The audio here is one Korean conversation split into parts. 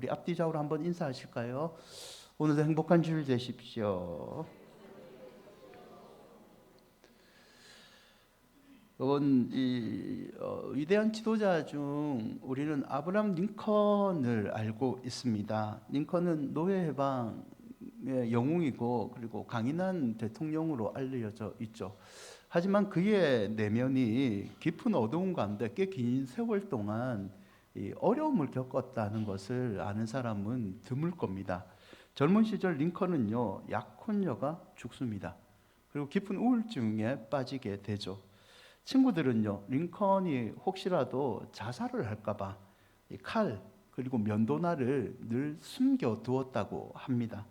우리 앞뒤좌우로 한번 인사하실까요? 오늘도 행복한 주일 되십시오. 여러분, 위대한 지도자 중 우리는 아브라함 링컨을 알고 있습니다. 링컨은 노예 해방의 영웅이고 그리고 강인한 대통령으로 알려져 있죠. 하지만 그의 내면이 깊은 어두운 가운데 꽤 긴 세월 동안 이 어려움을 겪었다는 것을 아는 사람은 드물 겁니다. 젊은 시절 링컨은요, 약혼녀가 죽습니다. 그리고 깊은 우울증에 빠지게 되죠. 친구들은요, 링컨이 혹시라도 자살을 할까봐 이 칼 그리고 면도날을 늘 숨겨두었다고 합니다.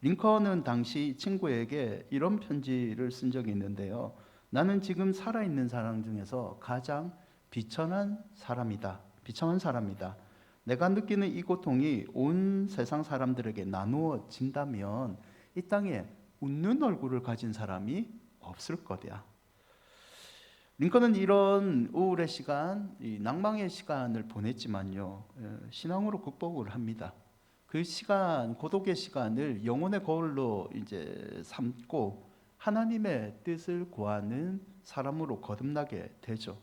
링컨은 당시 친구에게 이런 편지를 쓴 적이 있는데요. 나는 지금 살아있는 사람 중에서 가장 비천한 사람이다. 비천한 사람이다. 내가 느끼는 이 고통이 온 세상 사람들에게 나누어진다면 이 땅에 웃는 얼굴을 가진 사람이 없을 거야. 링컨은 이런 우울의 시간, 이 낭망의 시간을 보냈지만요, 신앙으로 극복을 합니다. 그 시간, 고독의 시간을 영혼의 거울로 이제 삼고 하나님의 뜻을 구하는 사람으로 거듭나게 되죠.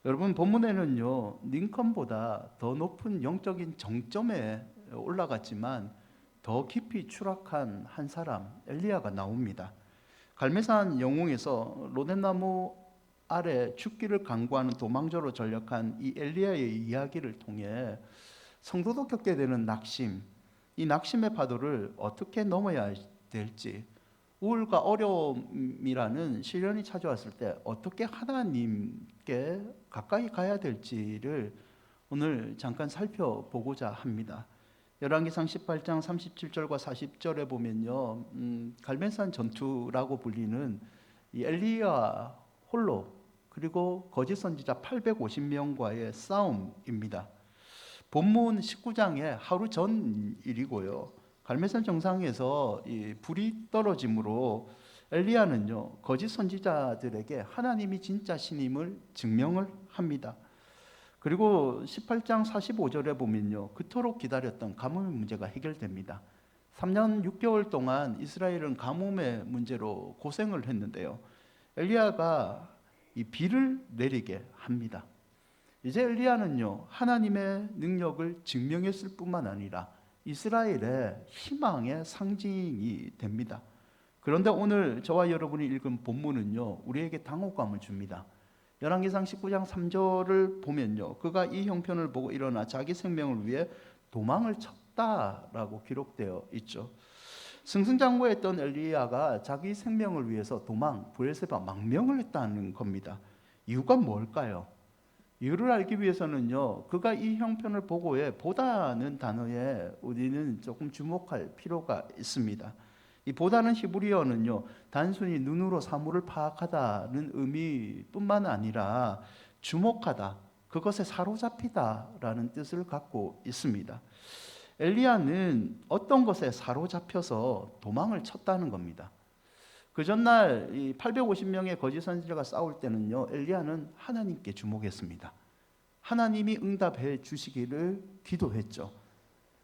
여러분, 본문에는요, 링컨보다 더 높은 영적인 정점에 올라갔지만 더 깊이 추락한 한 사람, 엘리야가 나옵니다. 갈매산 영웅에서 로뎀나무 아래 죽기를 강구하는 도망자로 전역한 이 엘리야의 이야기를 통해 성도도 겪게 되는 낙심, 이 낙심의 파도를 어떻게 넘어야 될지, 우울과 어려움이라는 시련이 찾아왔을 때 어떻게 하나님께 가까이 가야 될지를 오늘 잠깐 살펴보고자 합니다. 열왕기상 18장 37절과 40절에 보면요, 갈멜산 전투라고 불리는 이 엘리야 홀로 그리고 거짓 선지자 850명과의 싸움입니다. 본문 19장의 하루 전 일이고요. 갈멜산 정상에서 이 불이 떨어짐으로 엘리야는요, 거짓 선지자들에게 하나님이 진짜 신임을 증명을 합니다. 그리고 18장 45절에 보면요, 그토록 기다렸던 가뭄의 문제가 해결됩니다. 3년 6개월 동안 이스라엘은 가뭄의 문제로 고생을 했는데요, 엘리야가 이 비를 내리게 합니다. 이제 엘리야는요, 하나님의 능력을 증명했을 뿐만 아니라 이스라엘의 희망의 상징이 됩니다. 그런데 오늘 저와 여러분이 읽은 본문은요, 우리에게 당혹감을 줍니다. 열왕기상 19장 3절을 보면요, 그가 이 형편을 보고 일어나 자기 생명을 위해 도망을 쳤다라고 기록되어 있죠. 승승장구했던 엘리야가 자기 생명을 위해서 브엘세바 망명을 했다는 겁니다. 이유가 뭘까요? 이유를 알기 위해서는요, 그가 이 형편을 보고에 보다는 단어에 우리는 조금 주목할 필요가 있습니다. 이 보다는 히브리어는요, 단순히 눈으로 사물을 파악하다는 의미뿐만 아니라 주목하다, 그것에 사로잡히다라는 뜻을 갖고 있습니다. 엘리야는 어떤 것에 사로잡혀서 도망을 쳤다는 겁니다. 그 전날 850명의 거짓 선지자가 싸울 때는요, 엘리야는 하나님께 주목했습니다. 하나님이 응답해 주시기를 기도했죠.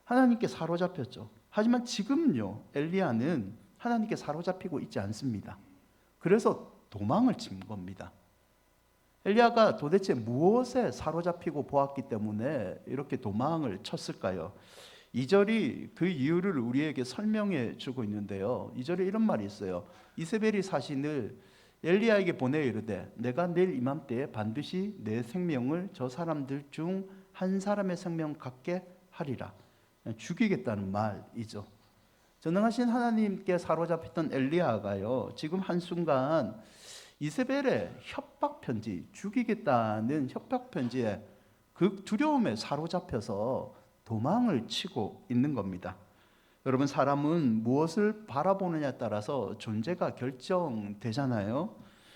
하나님께 사로잡혔죠. 하지만 지금요, 엘리야는 하나님께 사로잡히고 있지 않습니다. 그래서 도망을 친 겁니다. 엘리야가 도대체 무엇에 사로잡히고 보았기 때문에 이렇게 도망을 쳤을까요? 2절이 그 이유를 우리에게 설명해 주고 있는데요, 2절에 이런 말이 있어요. 이세벨이 사신을 엘리야에게 보내 이르되 내가 내일 이맘때에 반드시 내 생명을 저 사람들 중 한 사람의 생명 같게 하리라. 죽이겠다는 말이죠. 전능하신 하나님께 사로잡혔던 엘리야가요, 지금 한순간 이세벨의 협박편지, 죽이겠다는 협박편지에 그 두려움에 사로잡혀서 도망을 치고 있는 겁니다. 여러분, 사람은 무엇을 바라보느냐에 따라서 존재가 결정되잖아요.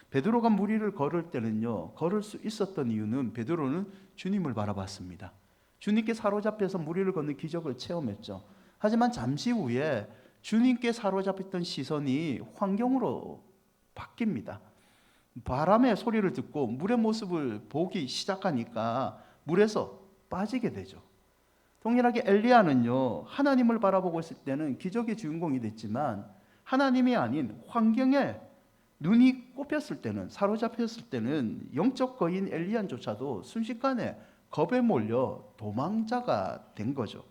베드로가 물 위를 걸을 때는요, 걸을 수 있었던 이유는 베드로는 주님을 바라봤습니다. 주님께 사로잡혀서 물 위를 걷는 기적을 체험했죠. 하지만 잠시 후에 주님께 사로잡혔던 시선이 환경으로 바뀝니다. 바람의 소리를 듣고 물의 모습을 보기 시작하니까 물에서 빠지게 되죠. 동일하게 엘리야는요, 하나님을 바라보고 있을 때는 기적의 주인공이 됐지만 하나님이 아닌 환경에 눈이 꼽혔을 때는, 사로잡혔을 때는 영적 거인 엘리야조차도 순식간에 겁에 몰려 도망자가 된 거죠.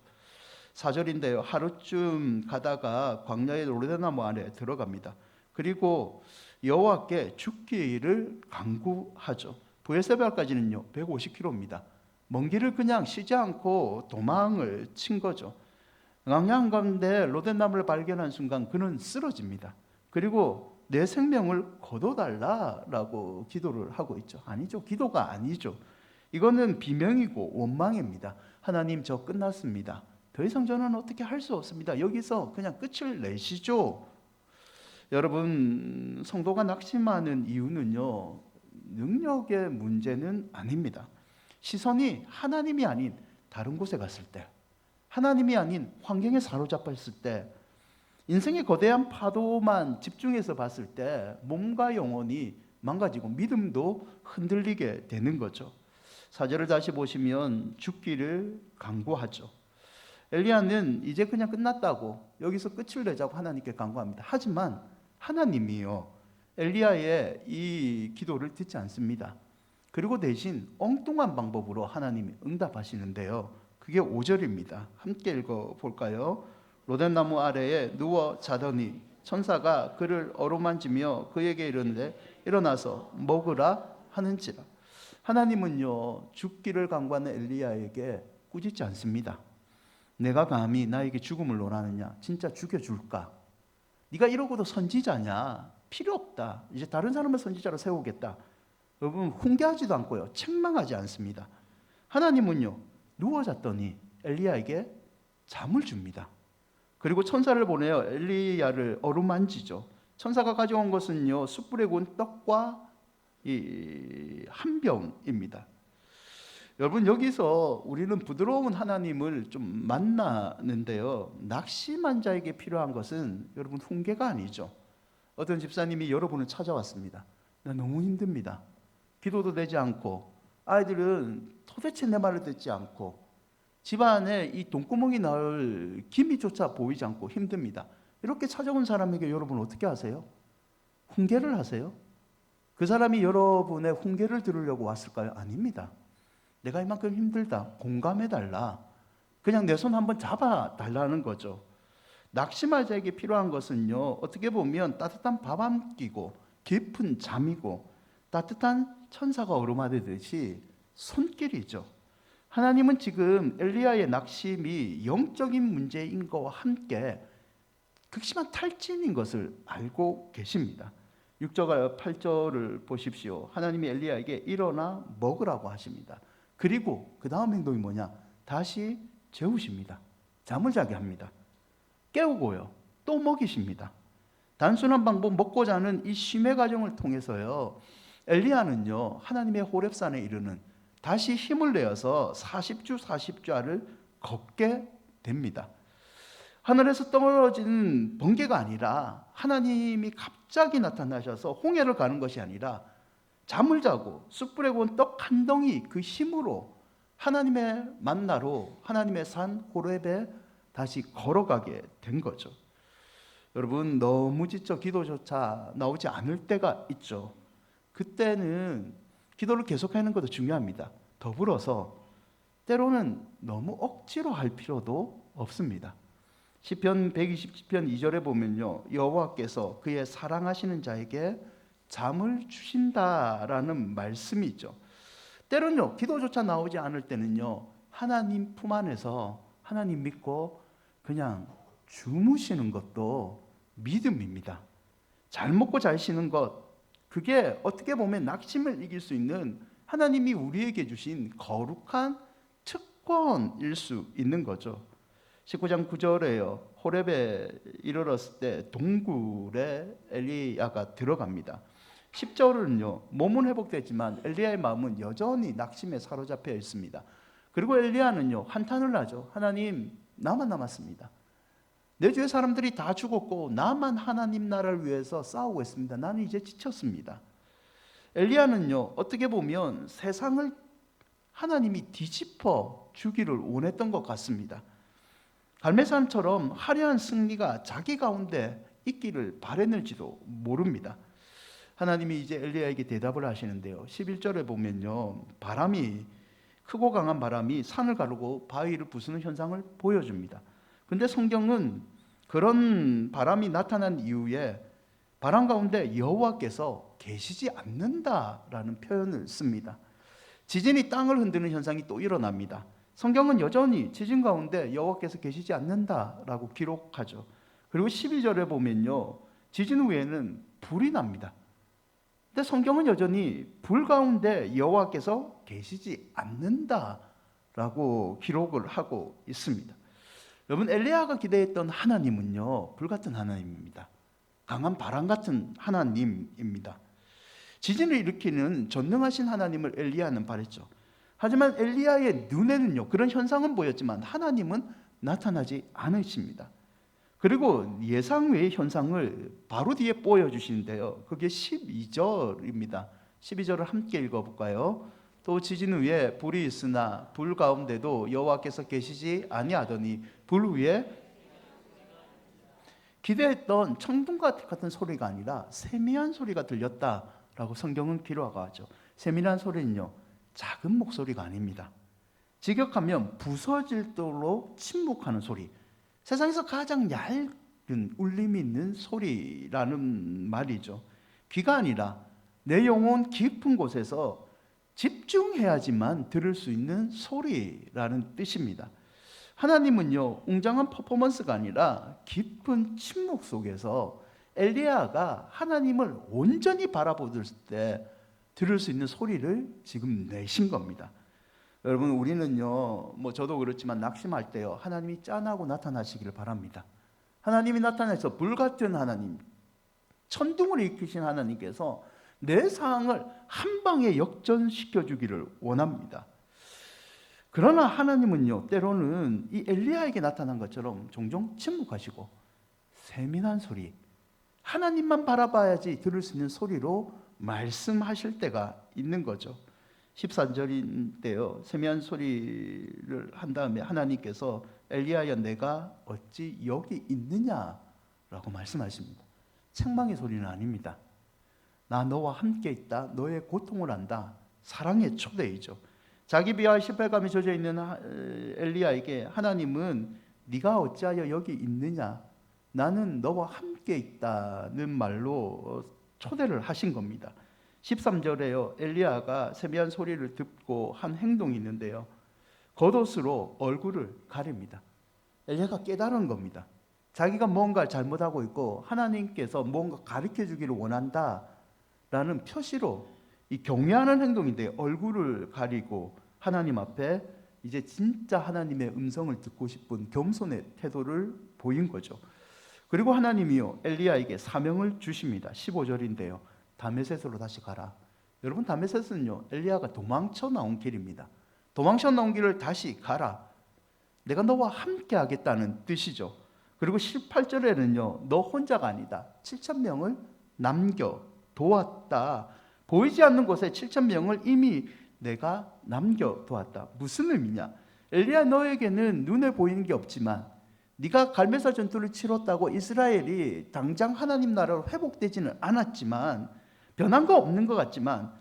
4절인데요. 하루쯤 가다가 광야의 로데나무 안에 들어갑니다. 그리고 여호와께 죽기를 간구하죠. 브엘세바까지는요 150km입니다. 먼 길을 그냥 쉬지 않고 도망을 친 거죠. 광야 가운데 로데나무를 발견한 순간 그는 쓰러집니다. 그리고 내 생명을 거둬달라라고 기도를 하고 있죠. 아니죠. 기도가 아니죠. 이거는 비명이고 원망입니다. 하나님, 저 끝났습니다. 더 이상 저는 어떻게 할 수 없습니다. 여기서 그냥 끝을 내시죠. 여러분, 성도가 낙심하는 이유는요, 능력의 문제는 아닙니다. 시선이 하나님이 아닌 다른 곳에 갔을 때, 하나님이 아닌 환경에 사로잡혔을 때, 인생의 거대한 파도만 집중해서 봤을 때 몸과 영혼이 망가지고 믿음도 흔들리게 되는 거죠. 4절을 다시 보시면 죽기를 간구하죠. 엘리야는 이제 그냥 끝났다고, 여기서 끝을 내자고 하나님께 간구합니다. 하지만 하나님이요, 엘리야의 이 기도를 듣지 않습니다. 그리고 대신 엉뚱한 방법으로 하나님이 응답하시는데요, 그게 5절입니다. 함께 읽어볼까요? 로덴나무 아래에 누워 자더니 천사가 그를 어루만지며 그에게 이르는데 일어나서 먹으라 하는지라. 하나님은요, 죽기를 간구하는 엘리야에게 꾸짖지 않습니다. 내가 감히 나에게 죽음을 논하느냐? 진짜 죽여줄까? 네가 이러고도 선지자냐? 필요 없다. 이제 다른 사람을 선지자로 세우겠다. 여러분, 훈계하지도 않고요, 책망하지 않습니다. 하나님은요, 누워 잤더니 엘리야에게 잠을 줍니다. 그리고 천사를 보내어 엘리야를 어루만지죠. 천사가 가져온 것은요, 숯불에 구운 떡과 한 병입니다. 여러분, 여기서 우리는 부드러운 하나님을 좀 만나는데요, 낙심한 자에게 필요한 것은 여러분 훈계가 아니죠. 어떤 집사님이 여러분을 찾아왔습니다. 나 너무 힘듭니다. 기도도 되지 않고 아이들은 도대체 내 말을 듣지 않고 집안에 이 돈구멍이 나올 기미조차 보이지 않고 힘듭니다. 이렇게 찾아온 사람에게 여러분 어떻게 하세요? 훈계를 하세요? 그 사람이 여러분의 훈계를 들으려고 왔을까요? 아닙니다. 내가 이만큼 힘들다, 공감해달라, 그냥 내 손 한번 잡아달라는 거죠. 낙심할 자에게 필요한 것은요, 어떻게 보면 따뜻한 밥 한 끼고 깊은 잠이고 따뜻한 천사가 어루만지듯이 손길이죠. 하나님은 지금 엘리야의 낙심이 영적인 문제인 것과 함께 극심한 탈진인 것을 알고 계십니다. 6절과 8절을 보십시오. 하나님이 엘리야에게 일어나 먹으라고 하십니다. 그리고 그 다음 행동이 뭐냐? 다시 재우십니다. 잠을 자게 합니다. 깨우고요, 또 먹이십니다. 단순한 방법, 먹고 자는 이 쉼의 과정을 통해서요, 엘리야는요, 하나님의 호렙산에 이르는 다시 힘을 내어서 40주 40자를 걷게 됩니다. 하늘에서 떨어진 번개가 아니라 하나님이 갑자기 나타나셔서 홍해를 가는 것이 아니라 잠을 자고 숯불에 구운 떡 한 덩이 그 힘으로 하나님의 만나로 하나님의 산 호렙에 다시 걸어가게 된 거죠. 여러분, 너무 지쳐 기도조차 나오지 않을 때가 있죠. 그때는 기도를 계속하는 것도 중요합니다. 더불어서 때로는 너무 억지로 할 필요도 없습니다. 시편 120편 2절에 보면요, 여호와께서 그의 사랑하시는 자에게 잠을 주신다라는 말씀이 있죠. 때로는요, 기도조차 나오지 않을 때는요, 하나님 품 안에서 하나님 믿고 그냥 주무시는 것도 믿음입니다. 잘 먹고 잘 쉬는 것, 그게 어떻게 보면 낙심을 이길 수 있는 하나님이 우리에게 주신 거룩한 특권일 수 있는 거죠. 19장 9절에요. 호렙에 이르렀을 때 동굴에 엘리야가 들어갑니다. 10절은요, 몸은 회복됐지만 엘리야의 마음은 여전히 낙심에 사로잡혀 있습니다. 그리고 엘리야는요, 한탄을 하죠. 하나님, 나만 남았습니다. 내 주의 사람들이 다 죽었고 나만 하나님 나라를 위해서 싸우고 있습니다. 나는 이제 지쳤습니다. 엘리야는요, 어떻게 보면 세상을 하나님이 뒤집어 주기를 원했던 것 같습니다. 갈매산처럼 화려한 승리가 자기 가운데 있기를 바랬는지도 모릅니다. 하나님이 이제 엘리야에게 대답을 하시는데요. 11절에 보면요, 크고 강한 바람이 산을 가르고 바위를 부수는 현상을 보여줍니다. 근데 성경은 그런 바람이 나타난 이후에 바람 가운데 여호와께서 계시지 않는다라는 표현을 씁니다. 지진이 땅을 흔드는 현상이 또 일어납니다. 성경은 여전히 지진 가운데 여호와께서 계시지 않는다라고 기록하죠. 그리고 12절에 보면요, 지진 후에는 불이 납니다. 근데 성경은 여전히 불 가운데 여호와께서 계시지 않는다라고 기록을 하고 있습니다. 여러분, 엘리야가 기대했던 하나님은요, 불같은 하나님입니다. 강한 바람 같은 하나님입니다. 지진을 일으키는 전능하신 하나님을 엘리야는 바랬죠. 하지만 엘리야의 눈에는요, 그런 현상은 보였지만 하나님은 나타나지 않으십니다. 그리고 예상 외의 현상을 바로 뒤에 보여주시는데요, 그게 12절입니다. 12절을 함께 읽어볼까요? 또 지진 후에 불이 있으나 불 가운데도 여호와께서 계시지 아니하더니 불 위에 기대했던 천둥 같은 소리가 아니라 세미한 소리가 들렸다라고 성경은 기록하죠. 세미한 소리는요, 작은 목소리가 아닙니다. 직역하면 부서질 도로 침묵하는 소리, 세상에서 가장 얇은 울림이 있는 소리라는 말이죠. 귀가 아니라 내 영혼 깊은 곳에서 집중해야지만 들을 수 있는 소리라는 뜻입니다. 하나님은요, 웅장한 퍼포먼스가 아니라 깊은 침묵 속에서 엘리야가 하나님을 온전히 바라보을 때 들을 수 있는 소리를 지금 내신 겁니다. 여러분, 우리는요, 저도 그렇지만 낙심할 때요, 하나님이 짠하고 나타나시기를 바랍니다. 하나님이 나타나서 불같은 하나님, 천둥을 일으키신 하나님께서 내 상황을 한 방에 역전시켜 주기를 원합니다. 그러나 하나님은요, 때로는 이 엘리야에게 나타난 것처럼 종종 침묵하시고 세민한 소리, 하나님만 바라봐야지 들을 수 있는 소리로 말씀하실 때가 있는 거죠. 13절인데요, 세미한 소리를 한 다음에 하나님께서 엘리야야, 내가 어찌 여기 있느냐라고 말씀하십니다. 책망의 소리는 아닙니다. 나 너와 함께 있다, 너의 고통을 안다, 사랑의 초대이죠. 자기 비하와 시패감이 젖어 있는 엘리야에게 하나님은 네가 어찌하여 여기 있느냐, 나는 너와 함께 있다는 말로 초대를 하신 겁니다. 13절에요, 엘리야가 세미한 소리를 듣고 한 행동이 있는데요, 겉옷으로 얼굴을 가립니다. 엘리야가 깨달은 겁니다. 자기가 뭔가 잘못하고 있고 하나님께서 뭔가 가르쳐 주기를 원한다라는 표시로 이 경외하는 행동인데 얼굴을 가리고 하나님 앞에 이제 진짜 하나님의 음성을 듣고 싶은 겸손의 태도를 보인 거죠. 그리고 하나님이요, 엘리야에게 사명을 주십니다. 15절인데요, 다메섹으로 다시 가라. 여러분, 다메섹은요, 엘리야가 도망쳐 나온 길입니다. 도망쳐 나온 길을 다시 가라. 내가 너와 함께 하겠다는 뜻이죠. 그리고 18절에는요, 너 혼자가 아니다, 7,000명을 남겨 도왔다. 보이지 않는 곳에 7,000명을 이미 내가 남겨두었다. 무슨 의미냐? 엘리야, 너에게는 눈에 보이는 게 없지만 네가 갈멜사 전투를 치렀다고 이스라엘이 당장 하나님 나라로 회복되지는 않았지만, 변한 거 없는 것 같지만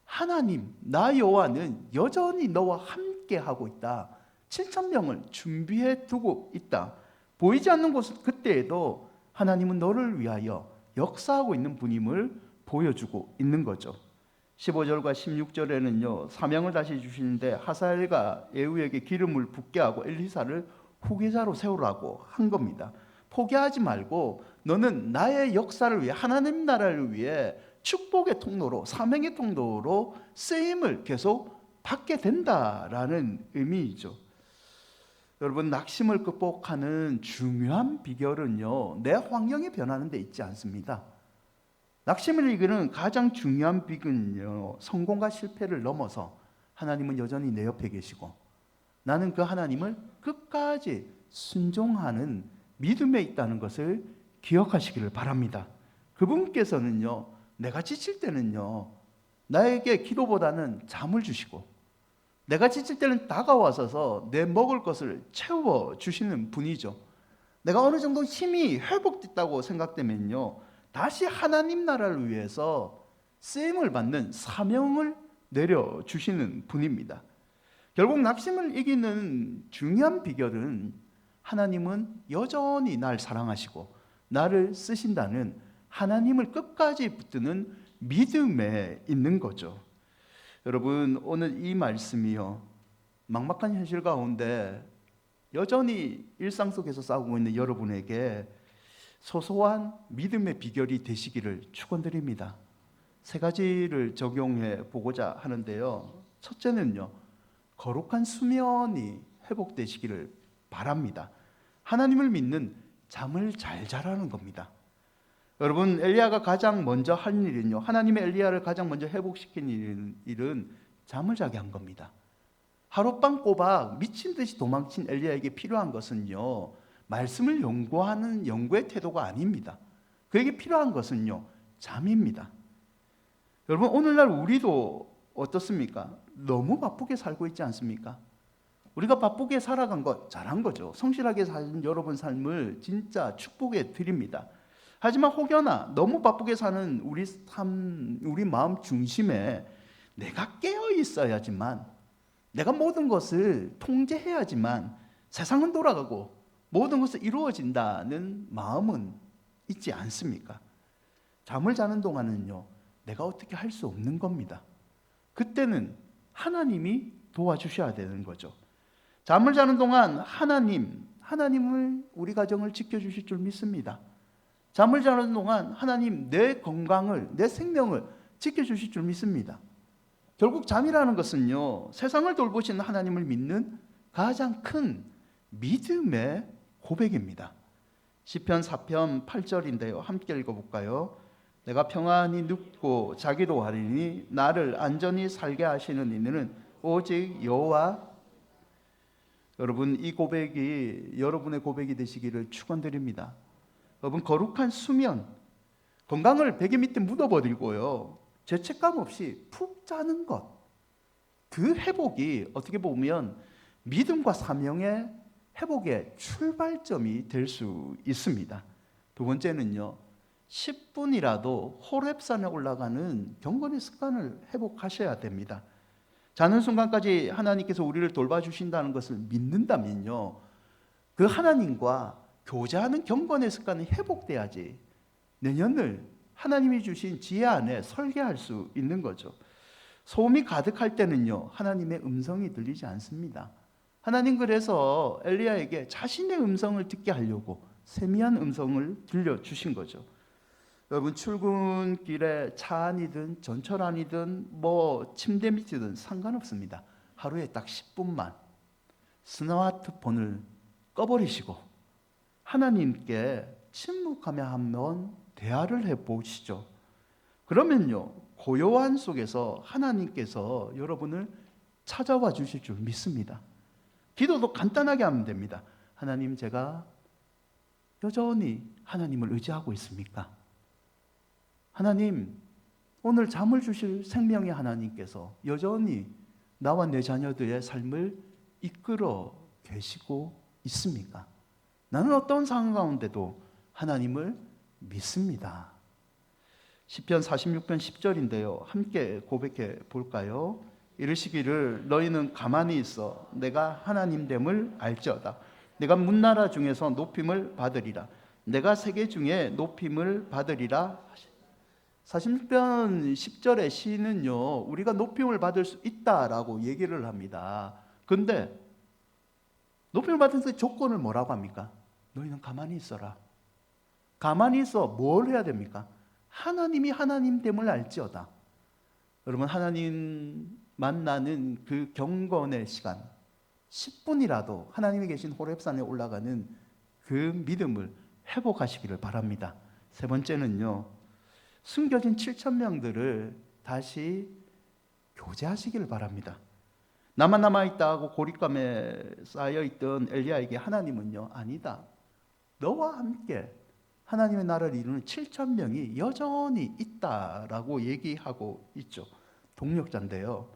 하나님 나 여호와는 여전히 너와 함께 하고 있다. 7,000명을 준비해 두고 있다. 보이지 않는 곳 그때에도 하나님은 너를 위하여 역사하고 있는 분임을 보여주고 있는 거죠. 15절과 16절에는요, 사명을 다시 주시는데 하사엘과 예후에게 기름을 붓게 하고 엘리사를 후계자로 세우라고 한 겁니다. 포기하지 말고 너는 나의 역사를 위해, 하나님 나라를 위해 축복의 통로로, 사명의 통로로 쓰임을 계속 받게 된다라는 의미이죠. 여러분, 낙심을 극복하는 중요한 비결은요, 내 환경이 변하는 데 있지 않습니다. 낙심을 이기는 가장 중요한 비결은요, 성공과 실패를 넘어서 하나님은 여전히 내 옆에 계시고 나는 그 하나님을 끝까지 순종하는 믿음에 있다는 것을 기억하시기를 바랍니다. 그분께서는요, 내가 지칠 때는요, 나에게 기도보다는 잠을 주시고, 내가 지칠 때는 다가와서 내 먹을 것을 채워주시는 분이죠. 내가 어느 정도 힘이 회복됐다고 생각되면요, 다시 하나님 나라를 위해서 쓰임을 받는 사명을 내려주시는 분입니다. 결국 낙심을 이기는 중요한 비결은 하나님은 여전히 날 사랑하시고 나를 쓰신다는 하나님을 끝까지 붙드는 믿음에 있는 거죠. 여러분, 오늘 이 말씀이요, 막막한 현실 가운데 여전히 일상 속에서 싸우고 있는 여러분에게 소소한 믿음의 비결이 되시기를 축원드립니다. 세 가지를 적용해 보고자 하는데요. 첫째는요, 거룩한 수면이 회복되시기를 바랍니다. 하나님을 믿는 잠을 잘 자라는 겁니다. 여러분, 엘리야가 가장 먼저 한 일은요, 하나님의 엘리야를 가장 먼저 회복시킨 일은 잠을 자게 한 겁니다. 하룻밤 꼬박 미친 듯이 도망친 엘리야에게 필요한 것은요, 말씀을 연구하는 연구의 태도가 아닙니다. 그에게 필요한 것은요, 잠입니다. 여러분, 오늘날 우리도 어떻습니까? 너무 바쁘게 살고 있지 않습니까? 우리가 바쁘게 살아간 것 잘한 거죠. 성실하게 사는 여러분 삶을 진짜 축복해 드립니다. 하지만 혹여나 너무 바쁘게 사는 우리 삶, 우리 마음 중심에 내가 깨어 있어야지만, 내가 모든 것을 통제해야지만 세상은 돌아가고 모든 것이 이루어진다는 마음은 있지 않습니까? 잠을 자는 동안은요, 내가 어떻게 할 수 없는 겁니다. 그때는 하나님이 도와주셔야 되는 거죠. 잠을 자는 동안 하나님을 우리 가정을 지켜주실 줄 믿습니다. 잠을 자는 동안 하나님 내 건강을, 내 생명을 지켜주실 줄 믿습니다. 결국 잠이라는 것은요, 세상을 돌보시는 하나님을 믿는 가장 큰 믿음의 고백입니다. 시편 4편 8절인데요. 함께 읽어볼까요? 내가 평안히 눕고 자기도 하리니 나를 안전히 살게 하시는 이는 오직 여호와. 여러분, 이 고백이 여러분의 고백이 되시기를 축원드립니다. 여러분, 거룩한 수면, 건강을 베개 밑에 묻어버리고요, 죄책감 없이 푹 자는 것, 그 회복이 어떻게 보면 믿음과 사명의 회복의 출발점이 될 수 있습니다. 두 번째는요, 10분이라도 호렙산에 올라가는 경건의 습관을 회복하셔야 됩니다. 자는 순간까지 하나님께서 우리를 돌봐주신다는 것을 믿는다면요, 그 하나님과 교제하는 경건의 습관이 회복돼야지 내년을 하나님이 주신 지혜 안에 설계할 수 있는 거죠. 소음이 가득할 때는요, 하나님의 음성이 들리지 않습니다. 하나님 그래서 엘리야에게 자신의 음성을 듣게 하려고 세미한 음성을 들려주신 거죠. 여러분, 출근길에 차 안이든 전철 안이든 침대 밑이든 상관없습니다. 하루에 딱 10분만 스마트폰을 꺼버리시고 하나님께 침묵하며 한번 대화를 해보시죠. 그러면요, 고요한 속에서 하나님께서 여러분을 찾아와 주실 줄 믿습니다. 기도도 간단하게 하면 됩니다. 하나님, 제가 여전히 하나님을 의지하고 있습니까? 하나님, 오늘 잠을 주실 생명의 하나님께서 여전히 나와 내 자녀들의 삶을 이끌어 계시고 있습니까? 나는 어떤 상황 가운데도 하나님을 믿습니다. 시편 46편 10절인데요. 함께 고백해 볼까요? 이르시기를 너희는 가만히 있어 내가 하나님됨을 알지어다. 내가 문나라 중에서 높임을 받으리라. 내가 세계 중에 높임을 받으리라. 46편 10절의 시는요, 우리가 높임을 받을 수 있다라고 얘기를 합니다. 근데 높임을 받은 그 조건을 뭐라고 합니까? 너희는 가만히 있어라. 가만히 있어 뭘 해야 됩니까? 하나님이 하나님됨을 알지어다. 여러분, 하나님 만나는 그 경건의 시간 10분이라도 하나님이 계신 호렙산에 올라가는 그 믿음을 회복하시기를 바랍니다. 세 번째는요, 숨겨진 7,000명들을 다시 교제하시기를 바랍니다. 나만 남아있다 고 고립감에 쌓여있던 엘리야에게 하나님은요, 아니다, 너와 함께 하나님의 나라를 이루는 7,000명이 여전히 있다라고 얘기하고 있죠. 동력자인데요,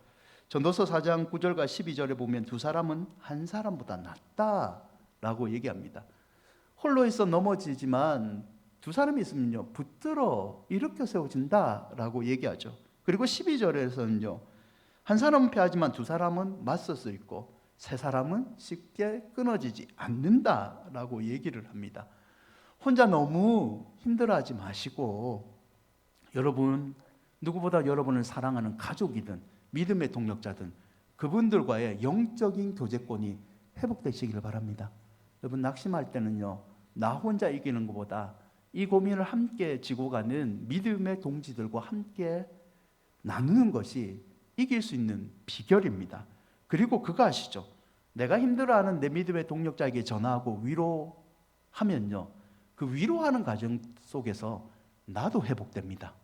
전도서 4장 9절과 12절에 보면 두 사람은 한 사람보다 낫다라고 얘기합니다. 홀로 있어 넘어지지만 두 사람이 있으면요 붙들어 일으켜 세워진다라고 얘기하죠. 그리고 12절에서는요 한 사람은 패하지만 두 사람은 맞설 수 있고 세 사람은 쉽게 끊어지지 않는다라고 얘기를 합니다. 혼자 너무 힘들어하지 마시고 여러분 누구보다 여러분을 사랑하는 가족이든 믿음의 동력자든 그분들과의 영적인 교제권이 회복되시기를 바랍니다. 여러분 낙심할 때는요 나 혼자 이기는 것보다 이 고민을 함께 지고 가는 믿음의 동지들과 함께 나누는 것이 이길 수 있는 비결입니다. 그리고 그거 아시죠? 내가 힘들어하는 내 믿음의 동력자에게 전화하고 위로하면요 그 위로하는 과정 속에서 나도 회복됩니다.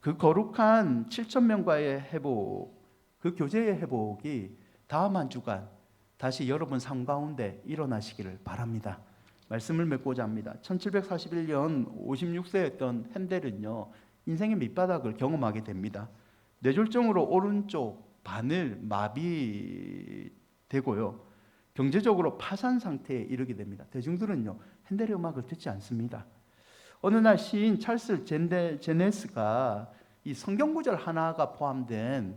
그 거룩한 7,000명과의 회복, 그 교제의 회복이 다음 한 주간 다시 여러분 삶 가운데 일어나시기를 바랍니다. 말씀을 맺고자 합니다. 1741년 56세였던 핸델은요 인생의 밑바닥을 경험하게 됩니다. 뇌졸중으로 오른쪽 반을 마비되고요 경제적으로 파산 상태에 이르게 됩니다. 대중들은요 핸델의 음악을 듣지 않습니다. 어느 날 시인 찰스 제네스가 이 성경 구절 하나가 포함된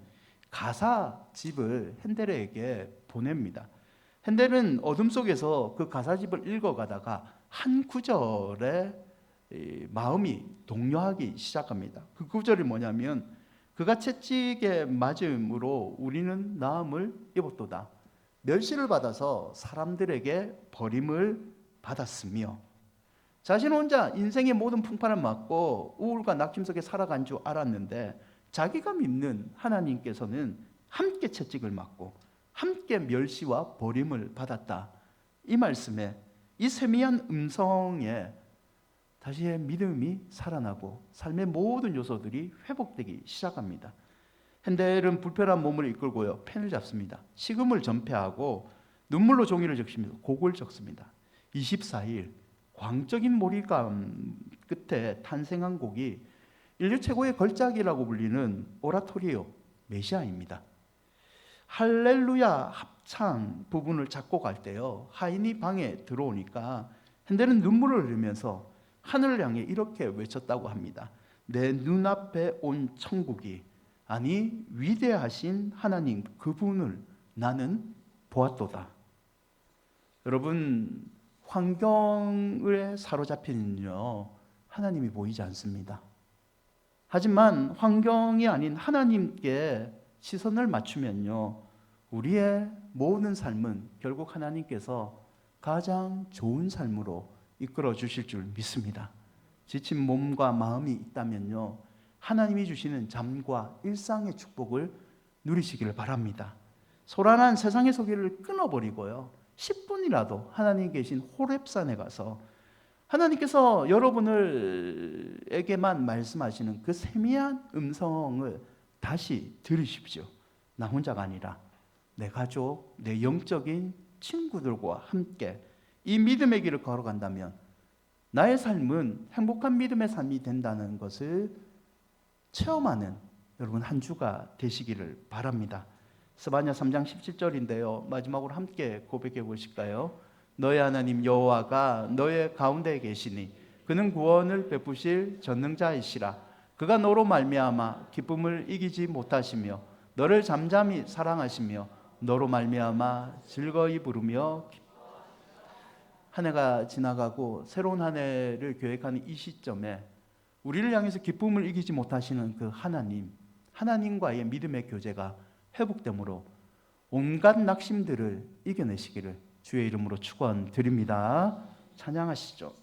가사집을 핸델에게 보냅니다. 핸델은 어둠 속에서 그 가사집을 읽어가다가 한 구절에 마음이 동요하기 시작합니다. 그 구절이 뭐냐면 그가 채찍에 맞음으로 우리는 나음을 입었도다. 멸시를 받아서 사람들에게 버림을 받았으며 자신 혼자 인생의 모든 풍파를 맞고 우울과 낙심 속에 살아간 줄 알았는데 자기가 믿는 하나님께서는 함께 채찍을 맞고 함께 멸시와 버림을 받았다. 이 말씀에 이 세미한 음성에 다시 믿음이 살아나고 삶의 모든 요소들이 회복되기 시작합니다. 핸델은 불편한 몸을 이끌고요 펜을 잡습니다. 식음을 전폐하고 눈물로 종이를 적시면서 곡을 적습니다. 24일 광적인 몰입감 끝에 탄생한 곡이 인류 최고의 걸작이라고 불리는 오라토리오 메시아입니다. 할렐루야 합창 부분을 작곡할 때요 하인이 방에 들어오니까 핸델은 눈물을 흘리면서 하늘을 향해 이렇게 외쳤다고 합니다. 내 눈앞에 온 천국이 아니 위대하신 하나님 그분을 나는 보았도다. 여러분 환경에 사로잡히는요 하나님이 보이지 않습니다. 하지만 환경이 아닌 하나님께 시선을 맞추면요 우리의 모든 삶은 결국 하나님께서 가장 좋은 삶으로 이끌어 주실 줄 믿습니다. 지친 몸과 마음이 있다면요 하나님이 주시는 잠과 일상의 축복을 누리시기를 바랍니다. 소란한 세상의 소리를 끊어버리고요 10분이라도 하나님 계신 호렙산에 가서 하나님께서 여러분에게만 말씀하시는 그 세미한 음성을 다시 들으십시오. 나 혼자가 아니라 내 가족, 내 영적인 친구들과 함께 이 믿음의 길을 걸어간다면 나의 삶은 행복한 믿음의 삶이 된다는 것을 체험하는 여러분 한 주가 되시기를 바랍니다. 스바냐 3장 17절인데요 마지막으로 함께 고백해 보실까요? 너의 하나님 여호와가 너의 가운데 계시니 그는 구원을 베푸실 전능자이시라. 그가 너로 말미암아 기쁨을 이기지 못하시며 너를 잠잠히 사랑하시며 너로 말미암아 즐거이 부르며 한 해가 지나가고 새로운 한 해를 계획하는 이 시점에 우리를 향해서 기쁨을 이기지 못하시는 그 하나님과의 믿음의 교제가 회복됨으로 온갖 낙심들을 이겨내시기를 주의 이름으로 축원드립니다. 찬양하시죠.